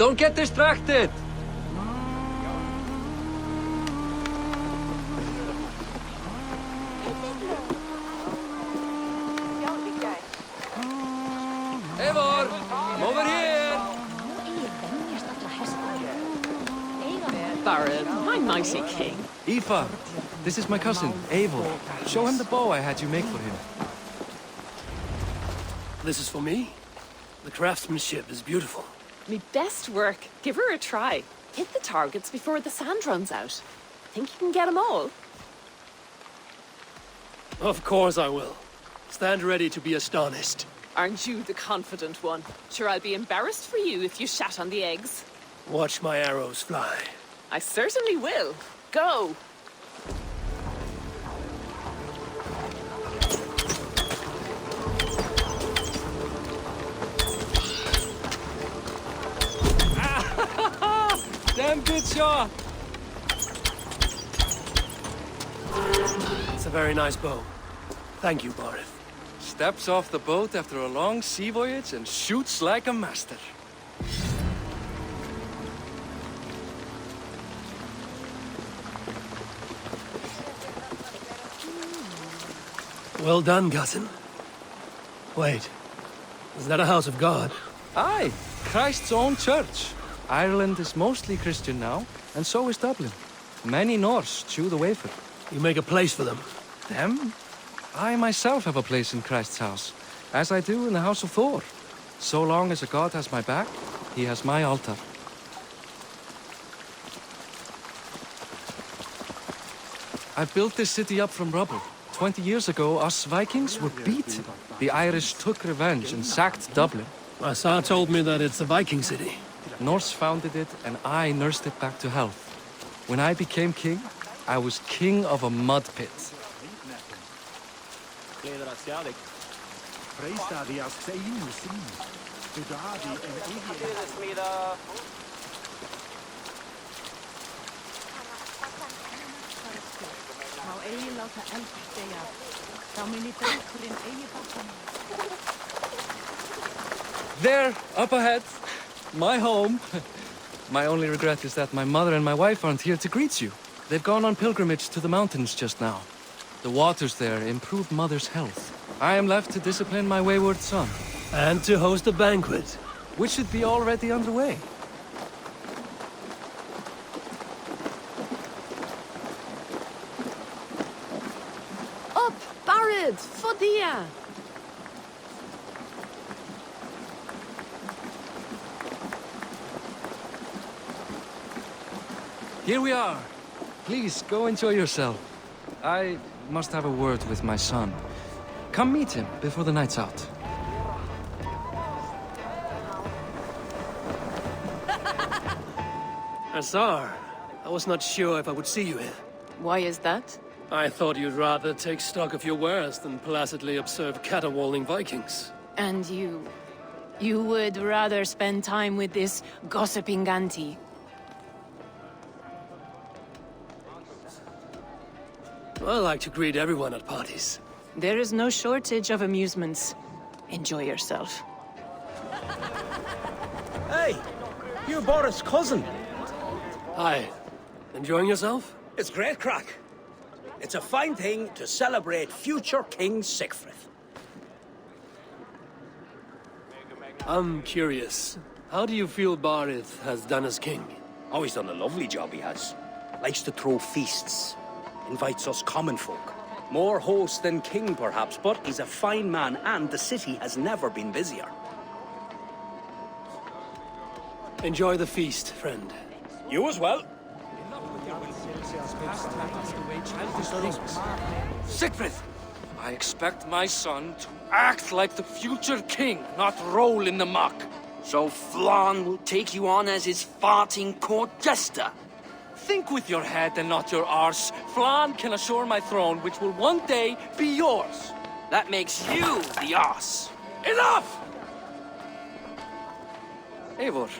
Don't get distracted! Eivor, come over here! Baron, my mighty king. Aoife, this is my cousin, Eivor. Show him the bow I had you make for him. This is for me? The craftsmanship is beautiful. Me best work. Give her a try. Hit the targets before the sand runs out. Think you can get them all? Of course I will. Stand ready to be astonished. Aren't you the confident one? Sure, I'll be embarrassed for you if you shat on the eggs. Watch my arrows fly. I certainly will. Go! Damn good shot! It's a very nice bow. Thank you, Barith. Steps off the boat after a long sea voyage and shoots like a master. Well done, cousin. Wait, is that a house of God? Aye, Christ's own church. Ireland is mostly Christian now, and so is Dublin. Many Norse chew the wafer. You make a place for them. Them? I myself have a place in Christ's house, as I do in the house of Thor. So long as a god has my back, he has my altar. I built this city up from rubble. 20 years ago, us Vikings were beaten. The Irish took revenge and sacked Dublin. My Sa told me that it's a Viking city. Norse founded it, and I nursed it back to health. When I became king, I was king of a mud pit. There, up ahead, my home. My only regret is that my mother and my wife aren't here to greet you. They've gone on pilgrimage to the mountains just now. The waters there improve Mother's health. I am left to discipline my wayward son. And to host a banquet. Which should be already underway. Up, Barid! Fodia! Here we are. Please, go enjoy yourself. I must have a word with my son. Come meet him before the night's out. Azar, I was not sure if I would see you here. Why is that? I thought you'd rather take stock of your wares than placidly observe caterwauling Vikings. And you... you would rather spend time with this gossiping auntie? I like to greet everyone at parties. There is no shortage of amusements. Enjoy yourself. Hey! You're Boris' cousin. Hi. Enjoying yourself? It's great crack. It's a fine thing to celebrate future King Sigfrid. I'm curious. How do you feel Barith has done as king? Oh, he's done a lovely job, he has. Likes to throw feasts. Invites us common folk. More host than king, perhaps, but he's a fine man, and the city has never been busier. Enjoy the feast, friend. You as well. Sigfrid! I expect my son to act like the future king, not roll in the muck. So Flann will take you on as his farting court jester? Think with your head and not your arse. Flann can assure my throne, which will one day be yours. That makes you the ass. Enough! Eivor,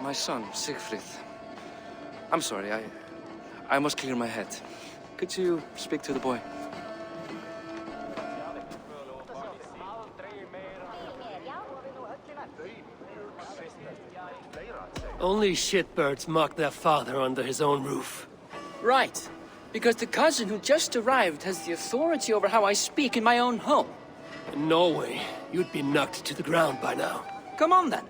my son, Sigfrid. I'm sorry, I must clear my head. Could you speak to the boy? Only shitbirds mock their father under his own roof. Right. Because the cousin who just arrived has the authority over how I speak in my own home. In Norway, you'd be knocked to the ground by now. Come on then.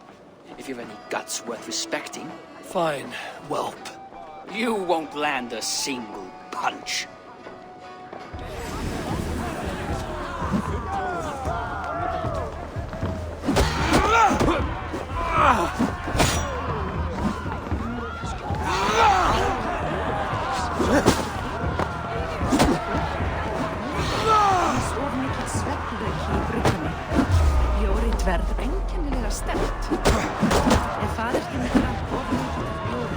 If you've any guts worth respecting. Fine, whelp. You won't land a single punch. Bjórið verður einkennilega sterkt. Faðir þinn drakk of mikið af bjóri.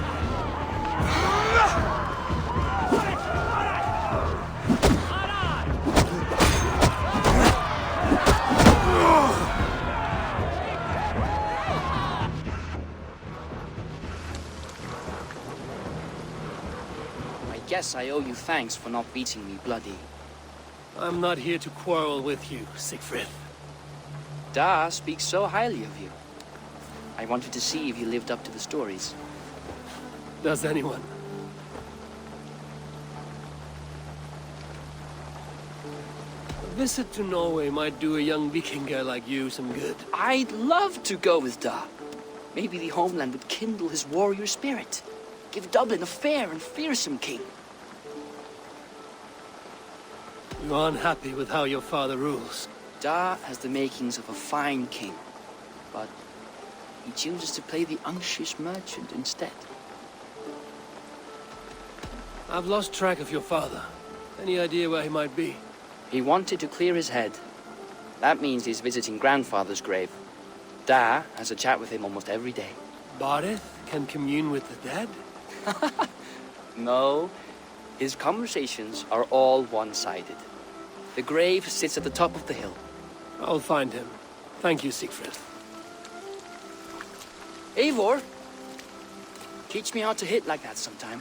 I guess I owe you thanks for not beating me bloody. I'm not here to quarrel with you, Siegfried. Da speaks so highly of you. I wanted to see if you lived up to the stories. Does anyone? A visit to Norway might do a young Vikinger like you some good. I'd love to go with Da. Maybe the homeland would kindle his warrior spirit. Give Dublin a fair and fearsome king. You're unhappy with how your father rules. Da has the makings of a fine king, but he chooses to play the unctuous merchant instead. I've lost track of your father. Any idea where he might be? He wanted to clear his head. That means he's visiting grandfather's grave. Da has a chat with him almost every day. Barith can commune with the dead? No, his conversations are all one-sided. The grave sits at the top of the hill. I'll find him. Thank you, Siegfried. Eivor, teach me how to hit like that sometime.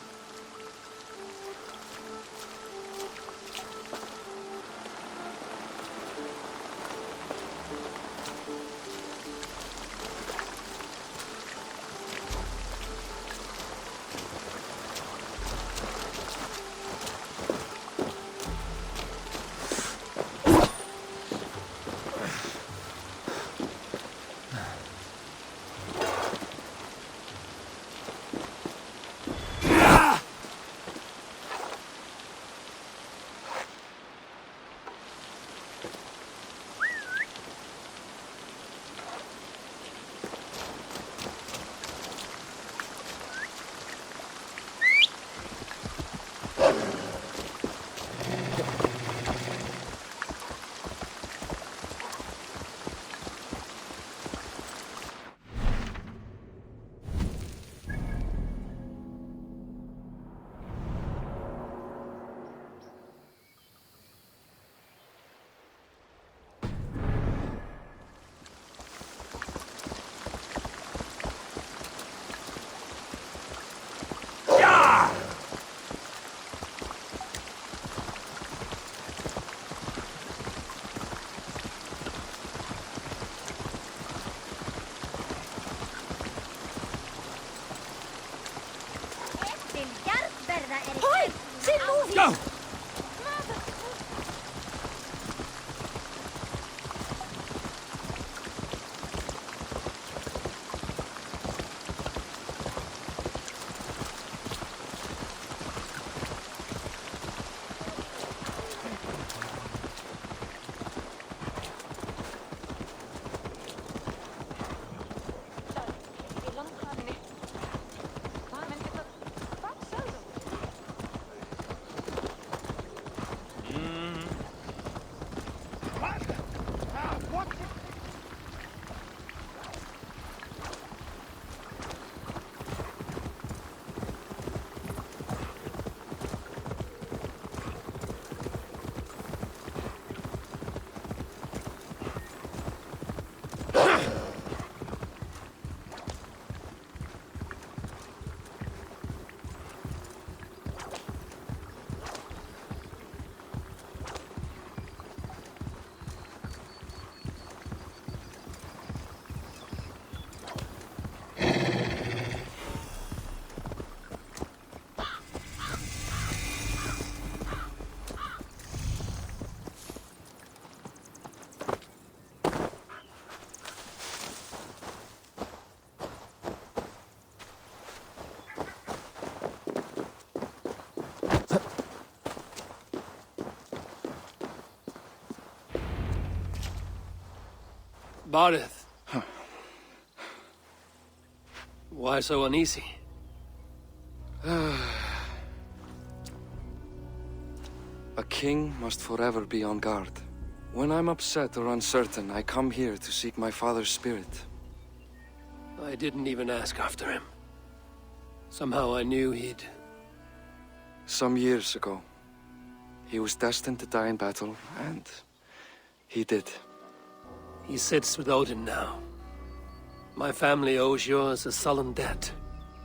Barith. Why so uneasy? A king must forever be on guard. When I'm upset or uncertain, I come here to seek my father's spirit. I didn't even ask after him. Somehow I knew he'd... Some years ago, he was destined to die in battle, and he did. He sits with Odin now. My family owes yours a sullen debt.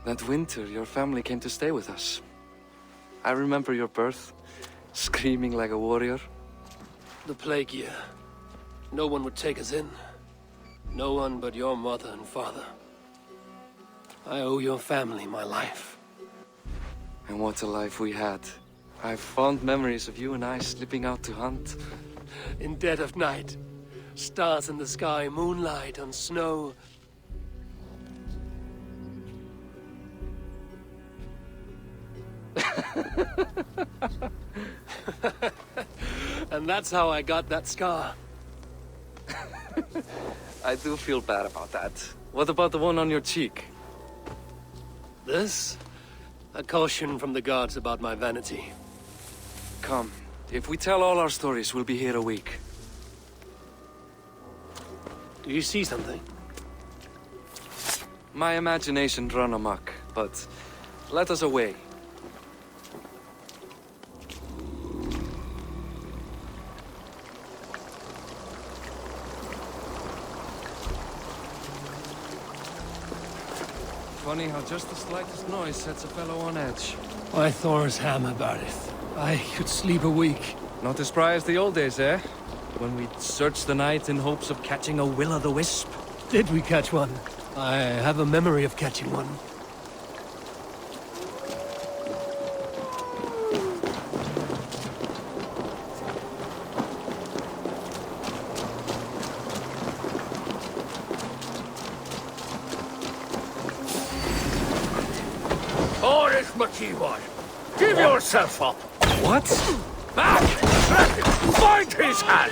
That winter, your family came to stay with us. I remember your birth, screaming like a warrior. The plague year. No one would take us in. No one but your mother and father. I owe your family my life. And what a life we had. I have fond memories of you and I slipping out to hunt. In dead of night. Stars in the sky, moonlight on snow. And that's how I got that scar. I do feel bad about that. What about the one on your cheek? This? A caution from the gods about my vanity. Come, if we tell all our stories, we'll be here a week. Do you see something? My imagination run amok, but let us away. Funny how just the slightest noise sets a fellow on edge. Why Thor's hammer, Barith? I could sleep a week. Not as spry as the old days, eh? When we'd search the night in hopes of catching a will-o'-the-wisp. Did we catch one? I have a memory of catching one. Give yourself up! What? Back! Find his hands!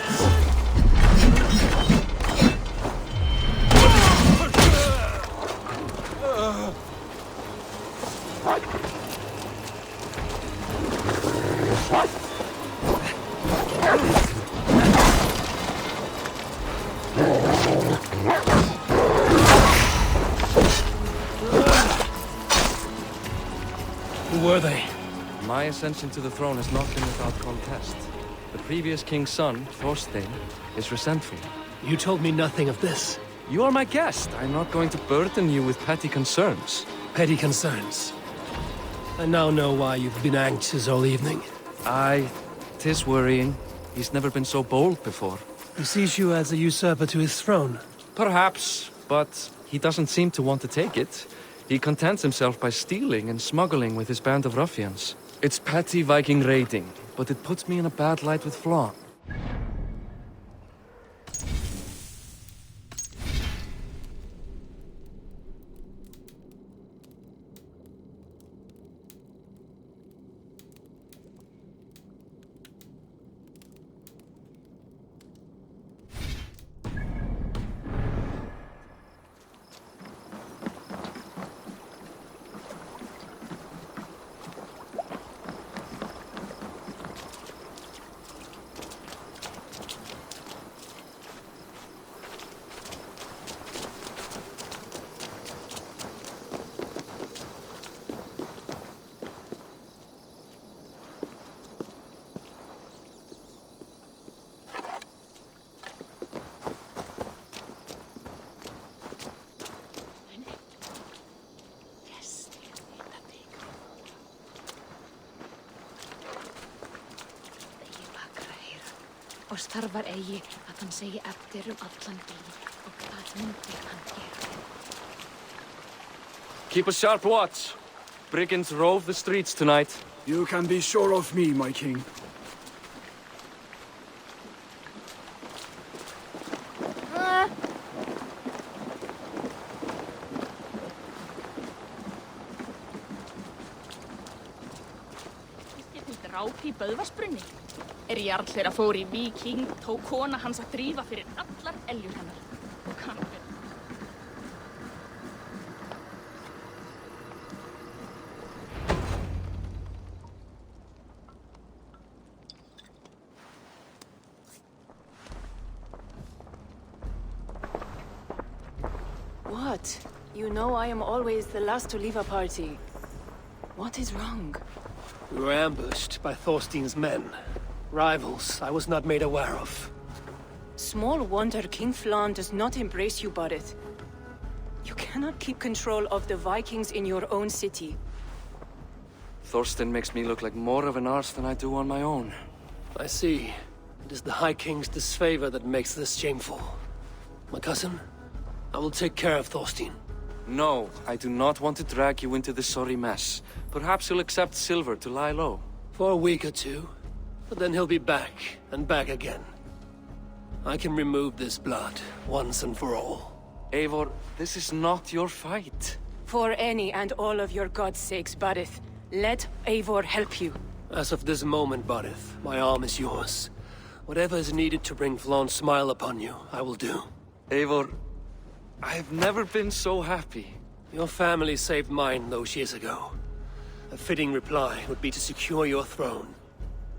Who were they? My ascension to the throne has not been without contest. The previous king's son, Thorstein, is resentful. You told me nothing of this. You are my guest. I'm not going to burden you with petty concerns. Petty concerns. I now know why you've been anxious all evening. Aye, 'tis worrying. He's never been so bold before. He sees you as a usurper to his throne. Perhaps, but he doesn't seem to want to take it. He contents himself by stealing and smuggling with his band of ruffians. It's petty Viking raiding, but it puts me in a bad light with Flaw. Og starfar eigi að hann segi eftir allan bíl og hvað myndi hann gera. Keep a sharp watch. Brigands rove the streets tonight. You can be sure of me, my king. Dráp í Böðvarsbrunni. Jarl þeirra fór í víking, tók kona hans að drífa fyrir allar eljur hennar. What? You know I am always the last to leave a party. What is wrong? We were ambushed by Thorstein's men. Rivals I was not made aware of. Small wonder King Flan does not embrace you, Barrett. You cannot keep control of the Vikings in your own city. Thorstein makes me look like more of an arse than I do on my own. I see. It is the High King's disfavor that makes this shameful. My cousin, I will take care of Thorstein. No, I do not want to drag you into this sorry mess. Perhaps you'll accept silver to lie low. For a week or two, but then he'll be back, and back again. I can remove this blood, once and for all. Eivor, this is not your fight. For any and all of your god's sakes, Barrett, let Eivor help you. As of this moment, Barith, my arm is yours. Whatever is needed to bring Flaun's smile upon you, I will do. Eivor, I have never been so happy. Your family saved mine those years ago. A fitting reply would be to secure your throne.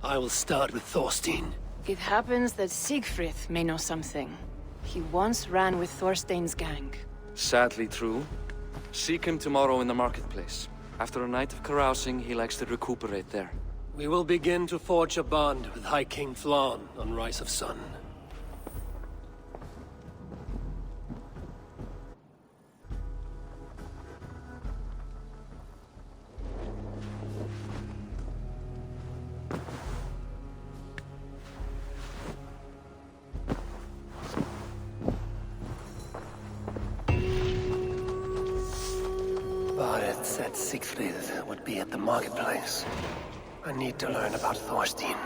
I will start with Thorstein. It happens that Siegfried may know something. He once ran with Thorstein's gang. Sadly true. Seek him tomorrow in the marketplace. After a night of carousing, he likes to recuperate there. We will begin to forge a bond with High King Flan on Rise of Sun. Bareth said Siegfried would be at the marketplace. I need to learn about Thorstein.